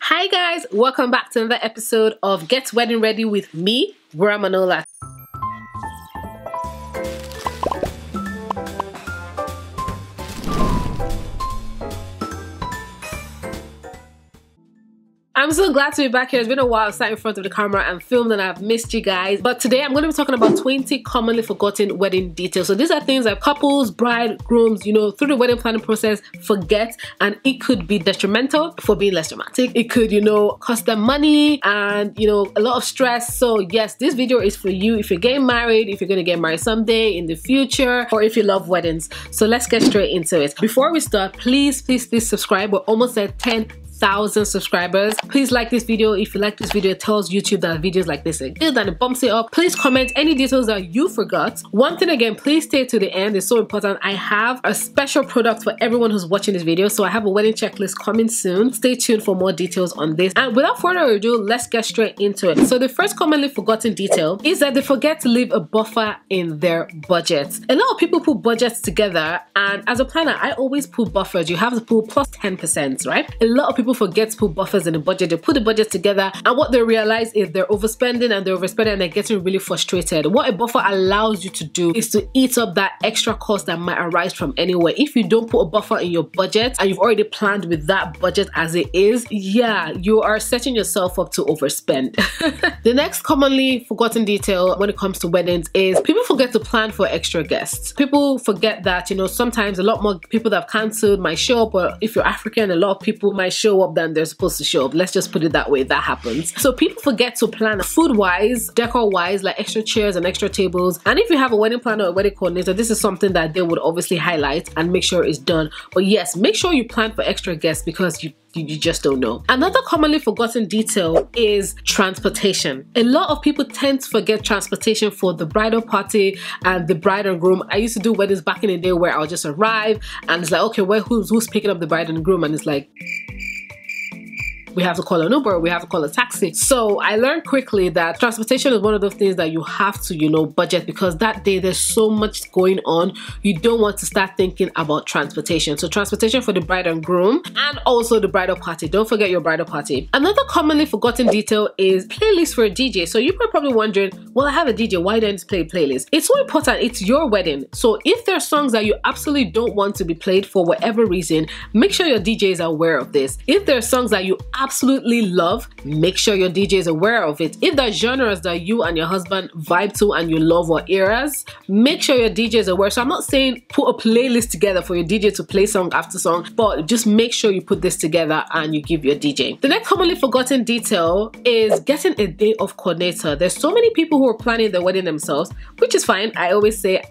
Hi guys, welcome back to another episode of Get Wedding Ready with me, Wura Manola. I'm so glad to be back here. It's been a while sat in front of the camera and filmed and I've missed you guys. But today I'm going to be talking about 20 commonly forgotten wedding details. So these are things that couples, bride, grooms, through the wedding planning process forget, and it could be detrimental for being less romantic. It could, cost them money and, a lot of stress. So yes, this video is for you if you're getting married, if you're going to get married someday in the future, or if you love weddings. So let's get straight into it. Before we start, please subscribe. We're almost at 10,000 subscribers. Please like this video. If you like this video, it tells YouTube that videos like this are good and it bumps it up. Please comment any details that you forgot. One thing again, please stay to the end. It's so important. I have a special product for everyone who's watching this video. So I have a wedding checklist coming soon. Stay tuned for more details on this. And without further ado, let's get straight into it. So the first commonly forgotten detail is that they forget to leave a buffer in their budget. A lot of people put budgets together, and as a planner, I always put buffers. You have to put plus 10%, right? A lot of people forget to put buffers in the budget. They put the budget together, and what they realize is they're overspending and they're getting really frustrated. What a buffer allows you to do is to eat up that extra cost that might arise from anywhere. If you don't put a buffer in your budget and you've already planned with that budget as it is, yeah, you are setting yourself up to overspend. The next commonly forgotten detail when it comes to weddings is people forget to plan for extra guests. People forget that, sometimes a lot more people that have cancelled might show up, or if you're African, a lot of people might show up than they're supposed to show up. Let's just put it that way. That happens. So people forget to plan food-wise, decor-wise, like extra chairs and extra tables. And if you have a wedding planner or a wedding coordinator, this is something that they would obviously highlight and make sure it's done. But yes, make sure you plan for extra guests because you just don't know. Another commonly forgotten detail is transportation. A lot of people tend to forget transportation for the bridal party and the bride and groom. I used to do weddings back in the day where I'll just arrive and it's like, okay, well, who's picking up the bride and groom? And it's like, we have to call an Uber, we have to call a taxi. So I learned quickly that transportation is one of those things that you have to, budget, because that day there's so much going on. You don't want to start thinking about transportation. So transportation for the bride and groom and also the bridal party. Don't forget your bridal party. Another commonly forgotten detail is playlist for a DJ. So you're probably wondering, well, I have a DJ, why don't you play playlist? It's so important. It's your wedding. So if there are songs that you absolutely don't want to be played for whatever reason, make sure your DJ is aware of this. If there are songs that you absolutely love, make sure your DJ is aware of it. If there are genres that you and your husband vibe to and you love, or eras, make sure your DJ is aware. So I'm not saying put a playlist together for your DJ to play song after song, but just make sure you put this together and you give your DJ. The next commonly forgotten detail is getting a day of coordinator. There's so many people who are planning their wedding themselves, which is fine. I always say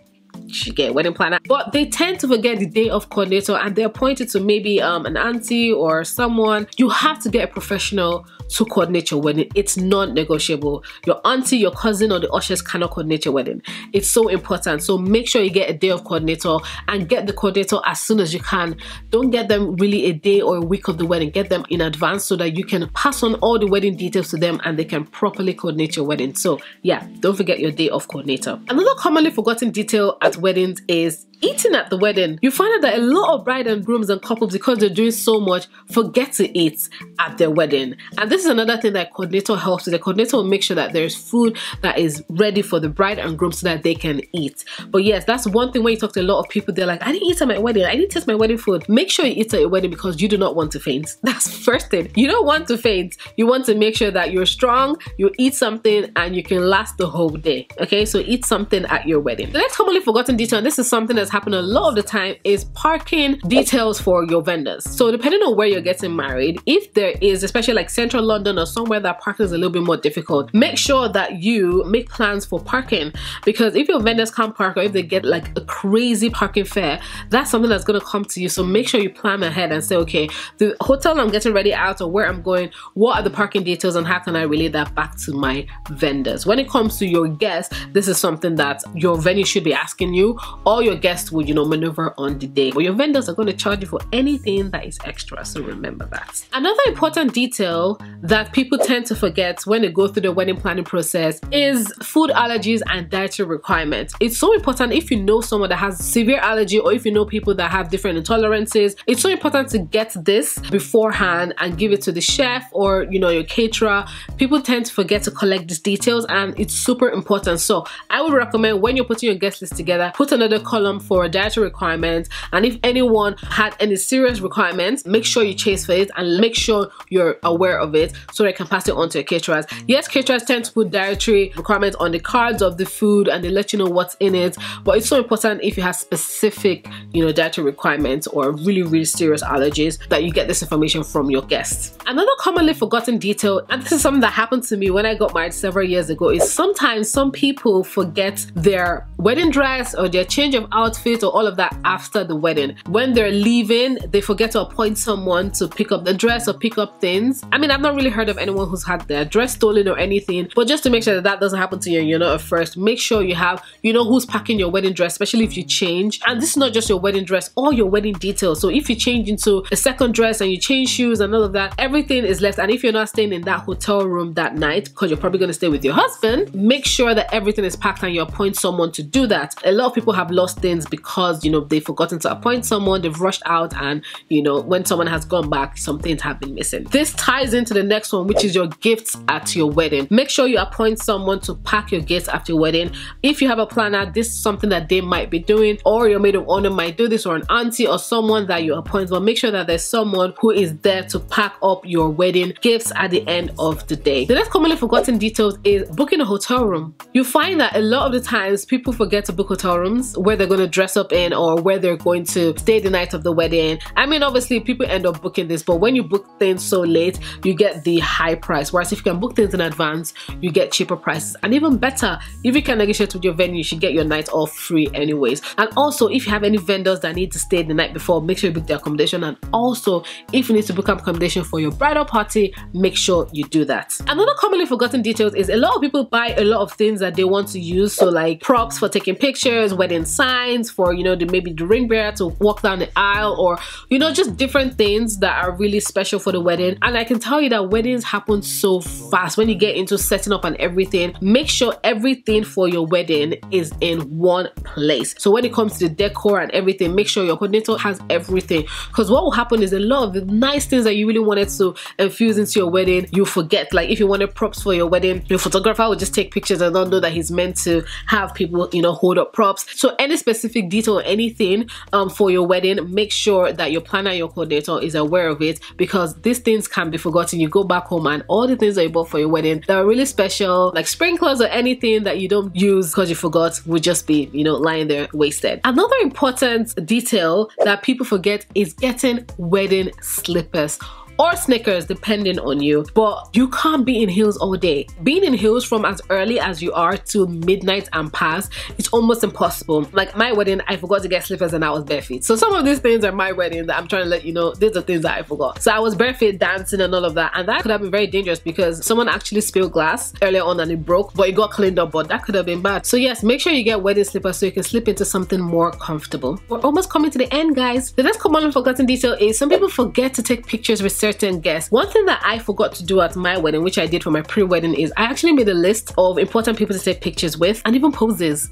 you should get a wedding planner, but they tend to forget the day of coordinator and they're appointed to maybe an auntie or someone. You have to get a professional to coordinate your wedding. It's non-negotiable. Your auntie, your cousin, or the ushers cannot coordinate your wedding. It's so important. So make sure you get a day of coordinator and get the coordinator as soon as you can. Don't get them really a day or a week of the wedding. Get them in advance so that you can pass on all the wedding details to them and they can properly coordinate your wedding. So yeah, don't forget your day of coordinator. Another commonly forgotten detail at weddings is eating at the wedding. You find out that a lot of bride and grooms and couples, because they're doing so much, forget to eat at their wedding. And this is another thing that coordinator helps with. The coordinator will make sure that there's food that is ready for the bride and groom so that they can eat. But yes, that's one thing when you talk to a lot of people, they're like, I didn't eat at my wedding. I didn't taste my wedding food. Make sure you eat at your wedding because you do not want to faint. That's the first thing. You don't want to faint. You want to make sure that you're strong, you eat something, and you can last the whole day. Okay, so eat something at your wedding. The next commonly forgotten detail, and this is something that's happened a lot of the time, is parking details for your vendors. So depending on where you're getting married, if there is, especially like central London or somewhere that parking is a little bit more difficult, make sure that you make plans for parking, because if your vendors can't park or if they get like a crazy parking fare, that's something that's going to come to you. So make sure you plan ahead and say, okay, the hotel I'm getting ready out or where I'm going, what are the parking details and how can I relay that back to my vendors? When it comes to your guests, this is something that your venue should be asking you, or your guests guest will, you know, maneuver on the day. But your vendors are going to charge you for anything that is extra, so remember that. Another important detail that people tend to forget when they go through the wedding planning process is food allergies and dietary requirements. It's so important if you know someone that has severe allergy, or if you know people that have different intolerances. It's so important to get this beforehand and give it to the chef or, you know, your caterer. People tend to forget to collect these details, and it's super important. So I would recommend when you're putting your guest list together, put another column for dietary requirements, and if anyone had any serious requirements, make sure you chase for it and make sure you're aware of it so they can pass it on to your caterers. Yes, caterers tend to put dietary requirements on the cards of the food and they let you know what's in it, but it's so important if you have specific, you know, dietary requirements or really serious allergies that you get this information from your guests. Another commonly forgotten detail, and this is something that happened to me when I got married several years ago, is sometimes some people forget their wedding dress or their change of outfit or all of that after the wedding. When they're leaving, they forget to appoint someone to pick up the dress or pick up things. I mean, I've not really heard of anyone who's had their dress stolen or anything, but just to make sure that that doesn't happen to you and you're not at first, make sure you have, you know, who's packing your wedding dress, especially if you change. And this is not just your wedding dress, all your wedding details. So if you change into a second dress and you change shoes and all of that, everything is left. And if you're not staying in that hotel room that night, because you're probably going to stay with your husband, make sure that everything is packed and you appoint someone to do that. A lot of people have lost things because, you know, they've forgotten to appoint someone, they've rushed out, and, you know, when someone has gone back, some things have been missing. This ties into the next one, which is your gifts at your wedding. Make sure you appoint someone to pack your gifts after your wedding. If you have a planner, this is something that they might be doing, or your maid of honor might do this, or an auntie or someone that you appoint, but make sure that there's someone who is there to pack up your wedding gifts at the end of the day. The next commonly forgotten details is booking a hotel room. You find that a lot of the times people forget to book hotel rooms where they're going to dress up in or where they're going to stay the night of the wedding. I mean, obviously people end up booking this, but when you book things so late, you get the high price. Whereas if you can book things in advance, you get cheaper prices. And even better, if you can negotiate with your venue, you should get your night off free anyways. And also, if you have any vendors that need to stay the night before, make sure you book their accommodation. And also, if you need to book accommodation for your bridal party, make sure you do that. Another commonly forgotten details is a lot of people buy a lot of things that they want to use. So like props for taking pictures, wedding signs for, you know, maybe the ring bearer to walk down the aisle, or, you know, just different things that are really special for the wedding. And I can tell you that weddings happen so fast when you get into setting up and everything. Make sure everything for your wedding is in one place. So when it comes to the decor and everything, make sure your coordinator has everything, because what will happen is a lot of the nice things that you really wanted to infuse into your wedding, you forget. Like if you wanted props for your wedding, your photographer will just take pictures and not know that he's meant to have people, you know, hold up props. So any specific detail or anything for your wedding, make sure that your planner, your coordinator is aware of it, because these things can be forgotten. You go back home and all the things that you bought for your wedding that are really special, like sprinklers or anything that you don't use because you forgot, would just be, you know, lying there wasted. Another important detail that people forget is getting wedding slippers or sneakers, depending on you. But you can't be in heels all day. Being in heels from as early as you are to midnight and past, it's almost impossible. Like my wedding, I forgot to get slippers and I was barefoot. So some of these things are my wedding that I'm trying to let you know, these are things that I forgot. So I was barefoot dancing and all of that, and that could have been very dangerous because someone actually spilled glass earlier on and it broke, but it got cleaned up, but that could have been bad. So yes, make sure you get wedding slippers so you can slip into something more comfortable. We're almost coming to the end, guys. The next commonly forgotten detail is some people forget to take pictures with certain guests. One thing that I forgot to do at my wedding, which I did for my pre-wedding, is I actually made a list of important people to take pictures with, and even poses.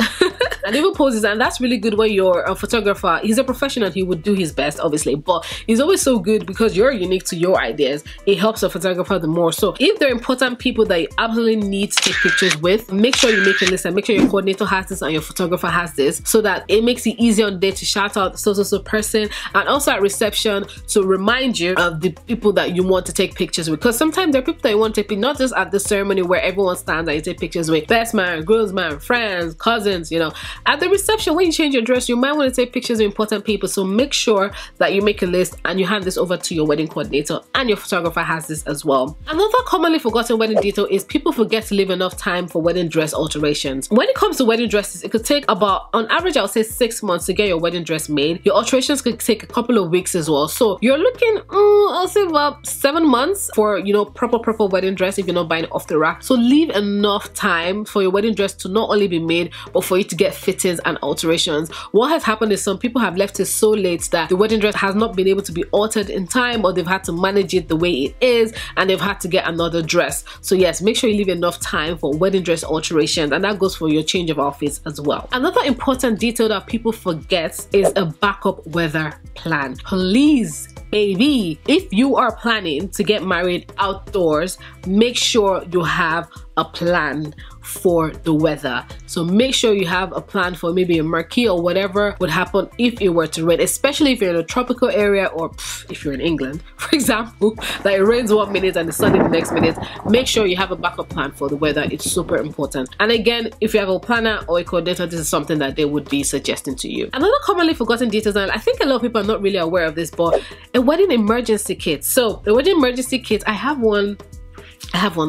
And that's really good when you're a photographer. He's a professional, he would do his best obviously, but it's always so good because you're unique to your ideas. It helps a photographer the more. So if there are important people that you absolutely need to take pictures with, make sure you make a list and make sure your coordinator has this and your photographer has this, so that it makes it easier on the day to shout out so person, and also at reception to remind you of the people that you want to take pictures with. Because sometimes there are people that you want to take, not just at the ceremony where everyone stands and you take pictures with best man, groomsman, friends, cousins, you know. At the reception, when you change your dress, you might want to take pictures of important people. So make sure that you make a list and you hand this over to your wedding coordinator, and your photographer has this as well. Another commonly forgotten wedding detail is people forget to leave enough time for wedding dress alterations. When it comes to wedding dresses, it could take about, on average, I would say 6 months to get your wedding dress made. Your alterations could take a couple of weeks as well. So you're looking, I'll say about 7 months for, you know, proper wedding dress if you're not buying it off the rack. So leave enough time for your wedding dress to not only be made, but for you to get fittings and alterations. What has happened is some people have left it so late that the wedding dress has not been able to be altered in time, or they've had to manage it the way it is and they've had to get another dress. So yes, make sure you leave enough time for wedding dress alterations, and that goes for your change of outfits as well. Another important detail that people forget is a backup weather plan. Please, baby, if you are planning to get married outdoors, make sure you have a plan for the weather. So make sure you have a plan for maybe a murky or whatever would happen if it were to rain, especially if you're in a tropical area, or if you're in England, for example, that it rains 1 minute and it's sunny the next minute. Make sure you have a backup plan for the weather. It's super important. And again, if you have a planner or a coordinator, this is something that they would be suggesting to you. Another commonly forgotten detail, and I think a lot of people are not really aware of this, but a wedding emergency kit. So a wedding emergency kit, I have one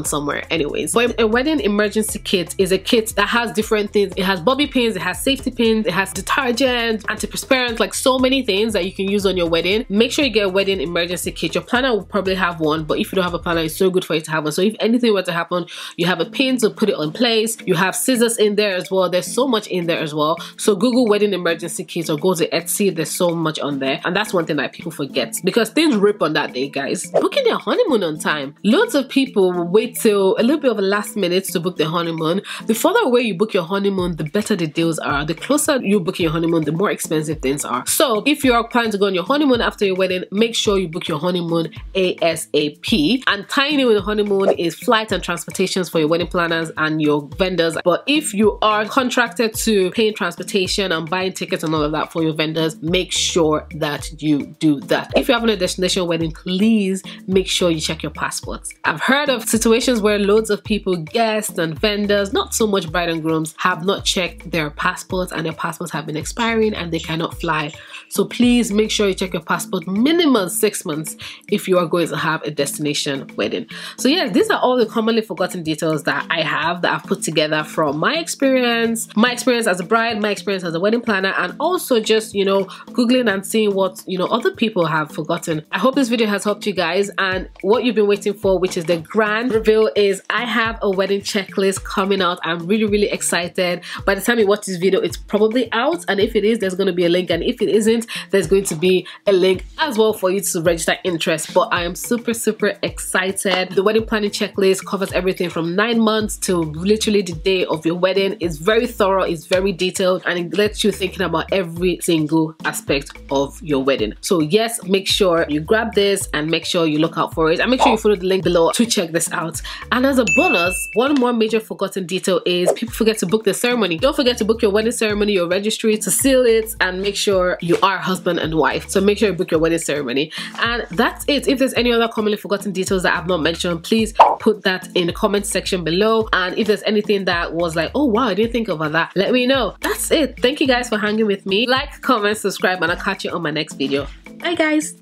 somewhere anyways, but a wedding emergency kit is a kit that has different things. It has bobby pins, it has safety pins, it has detergent, antiperspirant, like so many things that you can use on your wedding. Make sure you get a wedding emergency kit. Your planner will probably have one, but if you don't have a planner, it's so good for you to have one. So if anything were to happen, you have a pin to put it in place. You have scissors in there as well. There's so much in there as well. So Google wedding emergency kit or go to Etsy. There's so much on there, and that's one thing that people forget because things rip on that day, guys. Booking their honeymoon on time. Loads of people will wait till a little bit of a last minute to book their honeymoon. The further away you book your honeymoon, the better the deals are. The closer you book your honeymoon, the more expensive things are. So if you are planning to go on your honeymoon after your wedding, make sure you book your honeymoon ASAP. And tying in with the honeymoon is flights and transportations for your wedding planners and your vendors. But if you are contracted to paying transportation and buying tickets and all of that for your vendors, make sure that you do that. If you're having a destination wedding, please make sure you check your passports. I've heard of situations where loads of people, guests and vendors, not so much bride and grooms, have not checked their passports and their passports have been expiring and they cannot fly. So please make sure you check your passport minimum 6 months if you are going to have a destination wedding. So yeah, these are all the commonly forgotten details that I have that I've put together from my experience as a bride, my experience as a wedding planner, and also just, you know, Googling and seeing what, you know, other people have forgotten. I hope this video has helped you guys, and what you've been waiting for, which is the grand reveal, is I have a wedding checklist coming out. I'm really excited. By the time you watch this video, it's probably out, and if it is, there's going to be a link, and if it isn't, there's going to be a link as well for you to register interest. But I am super excited. The wedding planning checklist covers everything from 9 months to literally the day of your wedding. It's very thorough, it's very detailed, and it lets you thinking about every single aspect of your wedding. So yes, make sure you grab this and make sure you look out for it, and make sure you follow the link below to check this out. And as a bonus, one more major forgotten detail is people forget to book the ceremony. Don't forget to book your wedding ceremony, your registry, to seal it, and make sure you are husband and wife. So make sure you book your wedding ceremony. And that's it. If there's any other commonly forgotten details that I've not mentioned, please put that in the comment section below. And if there's anything that was like, oh wow, I didn't think about that, let me know. That's it. Thank you guys for hanging with me. Like, comment, subscribe, and I'll catch you on my next video. Bye guys.